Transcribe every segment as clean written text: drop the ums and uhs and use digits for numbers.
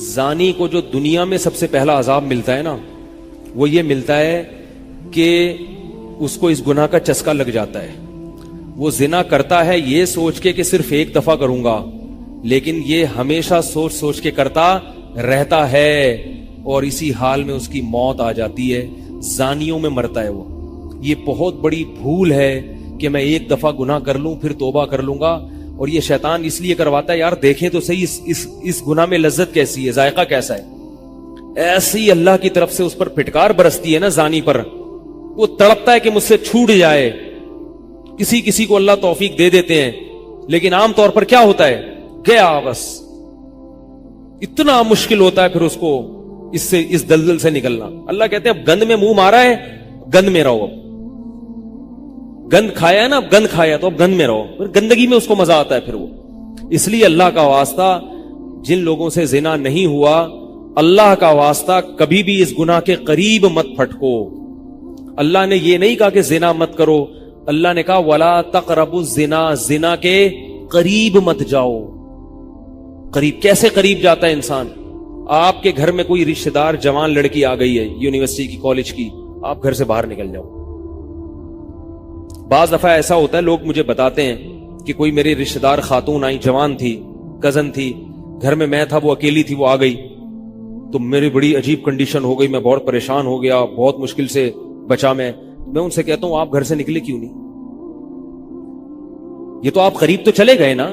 زانی کو جو دنیا میں سب سے پہلا عذاب ملتا ہے نا، وہ یہ ملتا ہے کہ اس کو اس گناہ کا چسکا لگ جاتا ہے. وہ زنا کرتا ہے یہ سوچ کے کہ صرف ایک دفعہ کروں گا، لیکن یہ ہمیشہ سوچ سوچ کے کرتا رہتا ہے، اور اسی حال میں اس کی موت آ جاتی ہے. زانیوں میں مرتا ہے وہ. یہ بہت بڑی بھول ہے کہ میں ایک دفعہ گناہ کر لوں پھر توبہ کر لوں گا. اور یہ شیطان اس لیے کرواتا ہے، یار دیکھیں تو صحیح اس گناہ میں لذت کیسی ہے، ذائقہ کیسا ہے. ایسی اللہ کی طرف سے اس پر پھٹکار برستی ہے نا زانی پر، وہ تڑپتا ہے کہ مجھ سے چھوٹ جائے. کسی کو اللہ توفیق دے دیتے ہیں، لیکن عام طور پر کیا ہوتا ہے، گیا بس. اتنا مشکل ہوتا ہے پھر اس کو اس دلدل سے نکلنا. اللہ کہتے ہیں اب گند میں منہ مارا ہے، گند میں رہو. اب گند کھایا ہے نا، اب گند کھایا تو اب گند میں رہو. پھر گندگی میں اس کو مزہ آتا ہے پھر وہ. اس لیے اللہ کا واسطہ جن لوگوں سے زنا نہیں ہوا، اللہ کا واسطہ کبھی بھی اس گناہ کے قریب مت پھٹکو. اللہ نے یہ نہیں کہا کہ زنا مت کرو، اللہ نے کہا وَلَا تَقْرَبُوا الزِّنَا، زنا کے قریب مت جاؤ. قریب کیسے قریب جاتا ہے انسان؟ آپ کے گھر میں کوئی رشتہ دار جوان لڑکی آ گئی ہے یونیورسٹی کی، کالج کی، آپ گھر سے باہر نکل جاؤ. بعض دفعہ ایسا ہوتا ہے، لوگ مجھے بتاتے ہیں کہ کوئی میری رشتہ دار خاتون آئی، جوان تھی، کزن تھی، گھر میں میں تھا، وہ اکیلی تھی، وہ آ گئی تو میری بڑی عجیب کنڈیشن ہو گئی، میں بہت پریشان ہو گیا، بہت مشکل سے بچا. میں ان سے کہتا ہوں آپ گھر سے نکلے کیوں نہیں؟ یہ تو آپ قریب تو چلے گئے نا.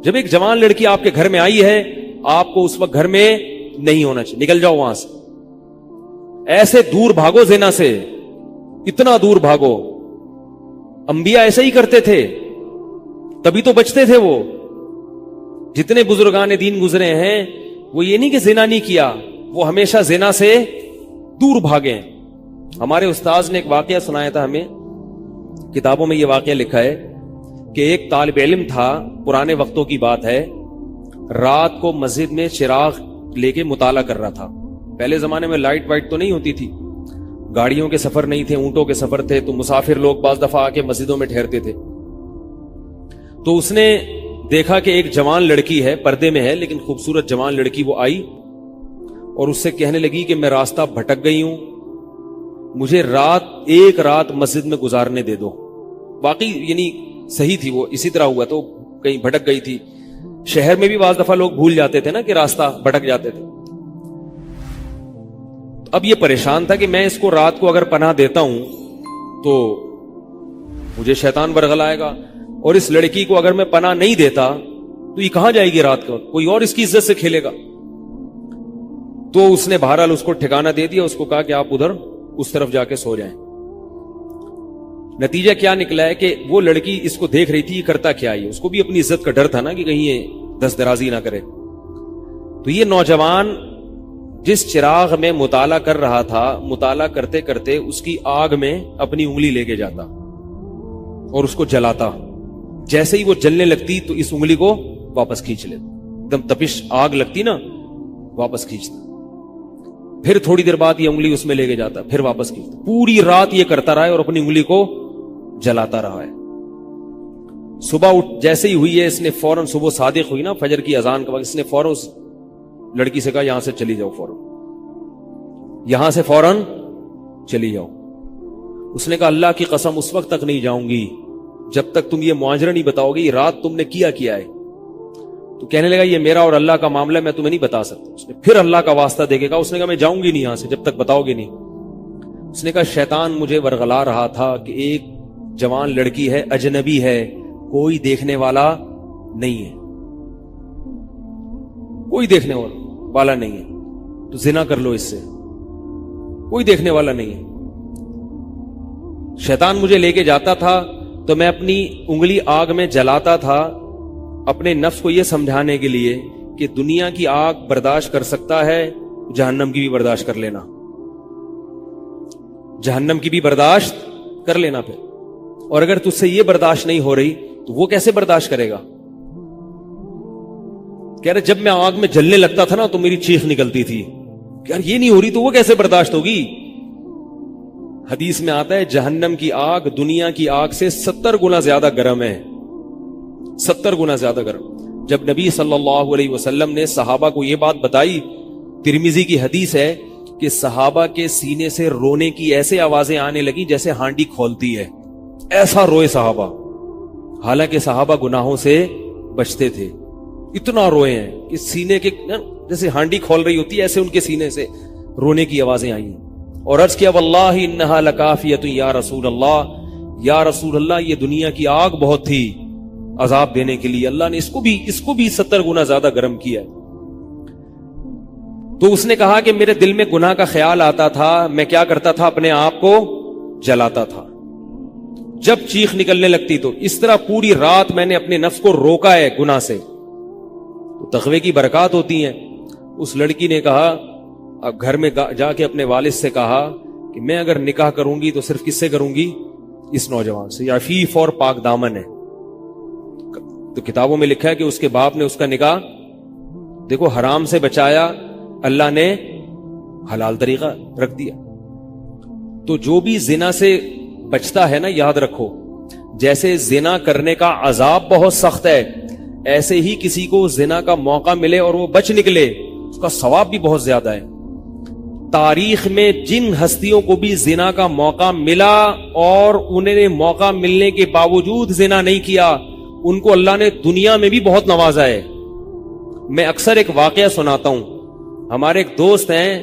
جب ایک جوان لڑکی آپ کے گھر میں آئی ہے، آپ کو اس وقت گھر میں نہیں ہونا چاہیے، نکل جاؤ وہاں سے. ایسے دور بھاگو زنا سے، اتنا دور بھاگو. انبیاء ایسا ہی کرتے تھے، تبھی تو بچتے تھے. وہ جتنے بزرگان دین گزرے ہیں، وہ یہ نہیں کہ زنا نہیں کیا، وہ ہمیشہ زنا سے دور بھاگے. ہمارے استاذ نے ایک واقعہ سنایا تھا ہمیں، کتابوں میں یہ واقعہ لکھا ہے کہ ایک طالب علم تھا، پرانے وقتوں کی بات ہے، رات کو مسجد میں چراغ لے کے مطالعہ کر رہا تھا. پہلے زمانے میں لائٹ وائٹ تو نہیں ہوتی تھی، گاڑیوں کے سفر نہیں تھے، اونٹوں کے سفر تھے، تو مسافر لوگ بعض دفعہ آ کے مسجدوں میں ٹھہرتے تھے. تو اس نے دیکھا کہ ایک جوان لڑکی ہے، پردے میں ہے لیکن خوبصورت جوان لڑکی. وہ آئی اور اس سے کہنے لگی کہ میں راستہ بھٹک گئی ہوں، مجھے ایک رات مسجد میں گزارنے دے دو. واقعی یعنی صحیح تھی، وہ اسی طرح ہوا تو کہیں بھٹک گئی تھی. شہر میں بھی بعض دفعہ لوگ بھول جاتے تھے نا کہ راستہ بھٹک جاتے تھے. اب یہ پریشان تھا کہ میں اس کو رات کو اگر پناہ دیتا ہوں تو مجھے شیطان برگلائے گا، اور اس لڑکی کو اگر میں پناہ نہیں دیتا تو یہ کہاں جائے گی رات کو، کوئی اور اس کی عزت سے کھیلے گا. تو اس نے بہرحال اس کو ٹھکانہ دے دیا، اس کو کہا کہ آپ ادھر اس طرف جا کے سو جائیں. نتیجہ کیا نکلا ہے کہ وہ لڑکی اس کو دیکھ رہی تھی یہ کرتا کیا ہے، اس کو بھی اپنی عزت کا ڈر تھا نا کہ کہیں یہ دست درازی نہ کرے. تو یہ نوجوان جس چراغ میں مطالعہ کر رہا تھا، مطالعہ کرتے کرتے اس کی آگ میں اپنی انگلی لے کے جاتا اور اس کو جلاتا. جیسے ہی وہ جلنے لگتی تو اس انگلی کو واپس کھینچ لیتا، ایک دم تپش آگ لگتی نا، واپس کھینچتا. پھر تھوڑی دیر بعد یہ انگلی اس میں لے کے جاتا، پھر واپس کھینچتا. پوری رات یہ کرتا رہا ہے اور اپنی انگلی کو جلاتا رہا ہے. صبح جیسے ہی ہوئی ہے، اس نے فوراً، صبح صادق ہوئی نا فجر کی اذان کا وقت، اس نے فوراً اس لڑکی سے کہا یہاں سے چلی جاؤ، فوراً یہاں سے فوراً چلی جاؤ. اس نے کہا اللہ کی قسم اس وقت تک نہیں جاؤں گی جب تک تم یہ معاجرہ نہیں بتاؤ گے، یہ رات تم نے کیا ہے. تو کہنے لگا یہ میرا اور اللہ کا معاملہ، میں تمہیں نہیں بتا سکتا. اس نے پھر اللہ کا واسطہ دے کے کہا، اس نے کہا میں جاؤں گی نہیں یہاں سے جب تک بتاؤ گے نہیں. اس نے کہا شیطان مجھے ورغلا رہا تھا کہ ایک جوان لڑکی ہے، اجنبی ہے، کوئی دیکھنے والا نہیں ہے، کوئی دیکھنے والا نہیں ہے، تو زنا کر لو اس سے، کوئی دیکھنے والا نہیں ہے. شیطان مجھے لے کے جاتا تھا تو میں اپنی انگلی آگ میں جلاتا تھا، اپنے نفس کو یہ سمجھانے کے لیے کہ دنیا کی آگ برداشت کر سکتا ہے، جہنم کی بھی برداشت کر لینا، جہنم کی بھی برداشت کر لینا. پھر اور اگر تجھ سے یہ برداشت نہیں ہو رہی تو وہ کیسے برداشت کرے گا؟ کہہ رہے جب میں آگ میں جلنے لگتا تھا نا تو میری چیخ نکلتی تھی کہ یار یہ نہیں ہو رہی تو وہ کیسے برداشت ہوگی. حدیث میں آتا ہے جہنم کی آگ دنیا کی آگ سے 70 گنا زیادہ گرم ہے، 70 گنا زیادہ گرم. جب نبی صلی اللہ علیہ وسلم نے صحابہ کو یہ بات بتائی ترمذی کی حدیث ہے کہ صحابہ کے سینے سے رونے کی ایسے آوازیں آنے لگی جیسے ہانڈی کھولتی ہے، ایسا روئے صحابہ، حالانکہ صحابہ گناہوں سے بچتے تھے، اتنا روئے ہیں کہ سینے کے جیسے ہانڈی کھول رہی ہوتی ہے ایسے ان کے سینے سے رونے کی آوازیں آئی ہیں، اور عرض کیا واللہ انہا لکافیۃ یا رسول اللہ، یا رسول اللہ یہ دنیا کی آگ بہت تھی عذاب دینے کے لیے، اللہ نے اس کو بھی 70 گنا زیادہ گرم کیا ہے۔ تو اس نے کہا کہ میرے دل میں گناہ کا خیال آتا تھا، میں کیا کرتا تھا، اپنے آپ کو جلاتا تھا جب چیخ نکلنے لگتی، تو اس طرح پوری رات میں نے اپنے نفس کو روکا ہے گناہ سے۔ تو تقوی کی برکات ہوتی ہیں۔ اس لڑکی نے کہا، اب گھر میں جا کے اپنے والد سے کہا کہ میں اگر نکاح کروں گی تو صرف کس سے کروں گی، اس نوجوان سے، عفیف اور پاک دامن ہے۔ تو کتابوں میں لکھا ہے کہ اس کے باپ نے اس کا نکاح دیکھو حرام سے بچایا، اللہ نے حلال طریقہ رکھ دیا۔ تو جو بھی زنا سے بچتا ہے نا، یاد رکھو جیسے زنا کرنے کا عذاب بہت سخت ہے، ایسے ہی کسی کو زنا کا موقع ملے اور وہ بچ نکلے، اس کا ثواب بھی بہت زیادہ ہے۔ تاریخ میں جن ہستیوں کو بھی زنا کا موقع ملا اور انہیں نے موقع ملنے کے باوجود زنا نہیں کیا، ان کو اللہ نے دنیا میں بھی بہت نوازا ہے۔ میں اکثر ایک واقعہ سناتا ہوں، ہمارے ایک دوست ہیں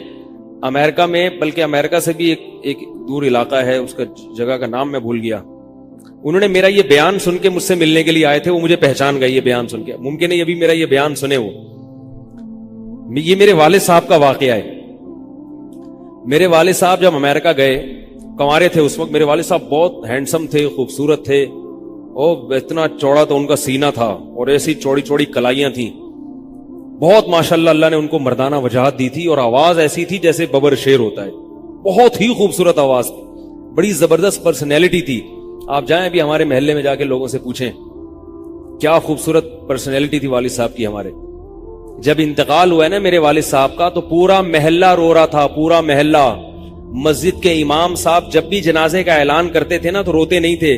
امریکہ میں، بلکہ امریکہ سے بھی ایک دور علاقہ ہے، اس کا جگہ کا نام میں بھول گیا، انہوں نے میرا یہ بیان سن کے مجھ سے ملنے کے لیے آئے تھے، وہ مجھے پہچان گئے یہ بیان سن کے، ممکن ہے یہ بھی میرا یہ بیان سنے وہ۔ یہ میرے والد صاحب کا واقعہ ہے۔ میرے والد صاحب جب امریکہ گئے، کنوارے تھے اس وقت، میرے والد صاحب بہت ہینڈسم تھے، خوبصورت تھے، اور اتنا چوڑا تو ان کا سینہ تھا اور ایسی چوڑی چوڑی کلائیاں تھیں، بہت ماشاءاللہ اللہ نے ان کو مردانہ وجاہت دی تھی، اور آواز ایسی تھی جیسے ببر شیر ہوتا ہے، بہت ہی خوبصورت آواز، بڑی زبردست پرسنالٹی تھی۔ آپ جائیں بھی ہمارے محلے میں جا کے لوگوں سے پوچھیں کیا خوبصورت پرسنالٹی تھی والد صاحب کی ہمارے۔ جب انتقال ہوا ہے نا میرے والد صاحب کا، تو پورا محلہ رو رہا تھا، پورا محلہ۔ مسجد کے امام صاحب جب بھی جنازے کا اعلان کرتے تھے نا تو روتے نہیں تھے،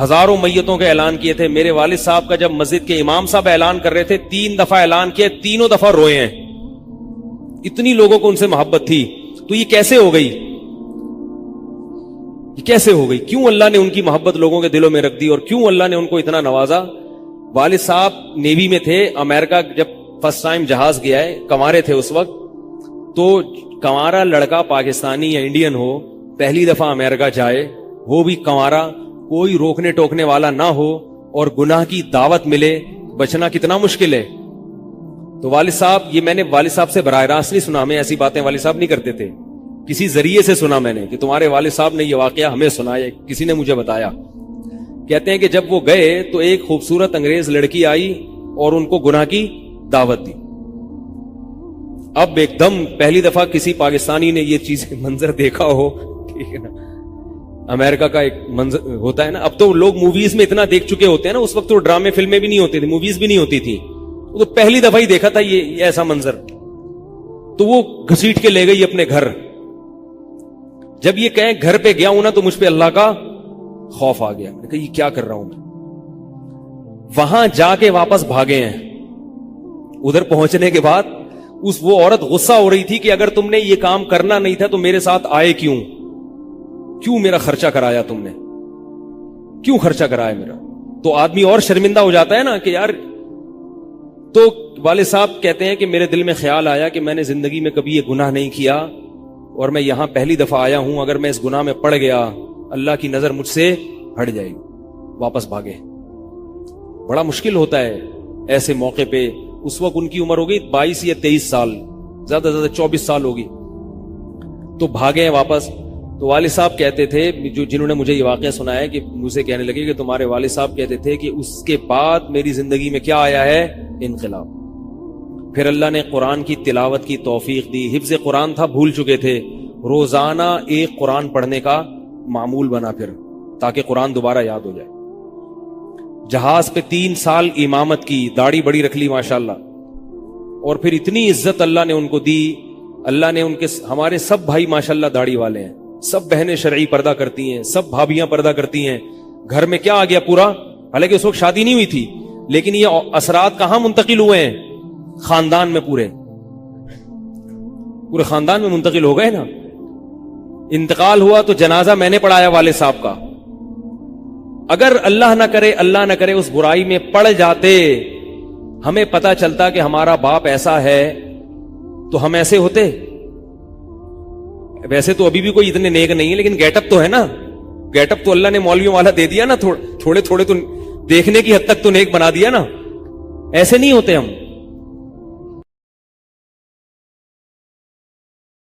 ہزاروں میتوں کے اعلان کیے تھے، میرے والد صاحب کا جب مسجد کے امام صاحب اعلان کر رہے تھے 3 دفعہ اعلان کیا، تینوں دفعہ روئے ہیں، اتنی لوگوں کو ان سے محبت تھی۔ تو یہ کیسے ہو گئی، یہ کیسے ہو گئی؟ کیوں اللہ نے ان کی محبت لوگوں کے دلوں میں رکھ دی، اور کیوں اللہ نے ان کو اتنا نوازا؟ والد صاحب نیوی میں تھے، امریکہ جب فرسٹ ٹائم جہاز گیا ہے، کنوارے تھے اس وقت، تو کنوارا لڑکا پاکستانی یا انڈین ہو، پہلی دفعہ امریکہ جائے، وہ بھی کنوارا، کوئی روکنے ٹوکنے والا نہ ہو، اور گناہ کی دعوت ملے، بچنا کتنا مشکل ہے۔ تو والد صاحب، یہ میں نے والد صاحب سے براہ راست نہیں سنا، ہمیں ایسی باتیں والد صاحب نہیں کرتے تھے، کسی ذریعے سے سنا میں نے کہ تمہارے والد صاحب نے یہ واقعہ ہمیں سنایا، کسی نے مجھے بتایا۔ کہتے ہیں کہ جب وہ گئے تو ایک خوبصورت انگریز لڑکی آئی اور ان کو گناہ کی دعوت دی۔ اب ایک دم پہلی دفعہ کسی پاکستانی نے یہ چیز منظر دیکھا ہو، ٹھیک ہے نا، امریکہ کا ایک منظر ہوتا ہے نا، اب تو لوگ موویز میں اتنا دیکھ چکے ہوتے ہیں نا، اس وقت تو ڈرامے فلمیں بھی نہیں ہوتے تھے، موویز بھی نہیں ہوتی تھی، وہ تو پہلی دفعہ ہی دیکھا تھا یہ ایسا منظر، تو وہ گھسیٹ کے لے گئی اپنے گھر۔ جب یہ کہیں گھر پہ گیا ہوں نا تو مجھ پہ اللہ کا خوف آ گیا، میں نے کہا یہ کیا کر رہا ہوں میں۔ وہاں جا کے واپس بھاگے ہیں۔ ادھر پہنچنے کے بعد وہ عورت غصہ ہو رہی تھی کہ اگر تم نے یہ کام کرنا نہیں تھا تو میرے ساتھ آئے کیوں میرا خرچہ کرایا تم نے، کیوں خرچہ کرایا میرا؟ تو آدمی اور شرمندہ ہو جاتا ہے نا کہ یار۔ تو والد صاحب کہتے ہیں کہ میرے دل میں خیال آیا کہ میں نے زندگی میں کبھی یہ گناہ نہیں کیا، اور میں یہاں پہلی دفعہ آیا ہوں، اگر میں اس گناہ میں پڑ گیا اللہ کی نظر مجھ سے ہٹ جائے گی۔ واپس بھاگے۔ بڑا مشکل ہوتا ہے ایسے موقع پہ۔ اس وقت ان کی عمر ہوگی 22 یا 23 سال، زیادہ 24 سال ہوگی، تو بھاگے ہیں واپس۔ تو والد صاحب کہتے تھے، جنہوں نے مجھے یہ واقعہ سنایا، کہ مجھے کہنے لگے کہ تمہارے والد صاحب کہتے تھے کہ اس کے بعد میری زندگی میں کیا آیا ہے؟ انقلاب۔ پھر اللہ نے قرآن کی تلاوت کی توفیق دی، حفظ قرآن تھا، بھول چکے تھے، روزانہ ایک قرآن پڑھنے کا معمول بنا پھر، تاکہ قرآن دوبارہ یاد ہو جائے۔ جہاز پہ 3 سال امامت کی، داڑھی بڑی رکھ لی ماشاءاللہ، اور پھر اتنی عزت اللہ نے ان کو دی۔ اللہ نے ان کے، ہمارے سب بھائی ماشاءاللہ داڑھی والے ہیں، سب بہنیں شرعی پردہ کرتی ہیں، سب بھابیاں پردہ کرتی ہیں۔ گھر میں کیا آ گیا پورا، حالانکہ اس وقت شادی نہیں ہوئی تھی، لیکن یہ اثرات کہاں منتقل ہوئے ہیں؟ خاندان میں پورے۔ پورے خاندان میں منتقل ہو گئے نا. انتقال ہوا تو جنازہ میں نے پڑھایا والد صاحب کا. اگر اللہ نہ کرے اس برائی میں پڑ جاتے, ہمیں پتا چلتا کہ ہمارا باپ ایسا ہے, تو ہم ایسے ہوتے. ویسے تو ابھی بھی کوئی اتنے نیک نہیں ہے, لیکن گیٹ اپ تو ہے نا. گیٹ اپ تو اللہ نے مولویوں والا دے دیا نا, تھوڑے تھوڑے تو دیکھنے کی حد تک تو نیک بنا دیا نا. ایسے نہیں ہوتے ہم.